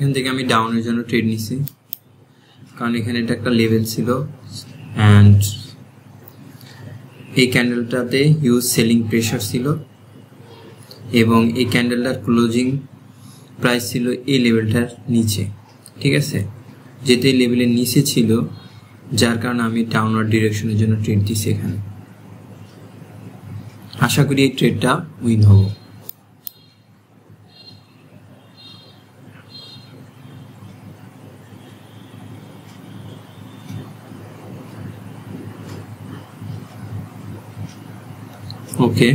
এখান থেকে আমি ডাউনের জন্য ট্রেড নিছি, কারণ এখানে এটা একটা লেভেল ছিল অ্যান্ড এই ক্যান্ডেলটাতে হিউজ সেলিং প্রেশার ছিল এবং এই ক্যান্ডেলটার ক্লোজিং প্রাইস ছিল এই লেভেলটার নিচে। ঠিক আছে, যেতে এই লেভেলের নিচে ছিল, যার কারণে আমি ডাউনওয়ার্ড ডিরেকশনের জন্য ট্রেড দিছি এখানে। আশা করি এই ট্রেডটা উইন হব। ওকে,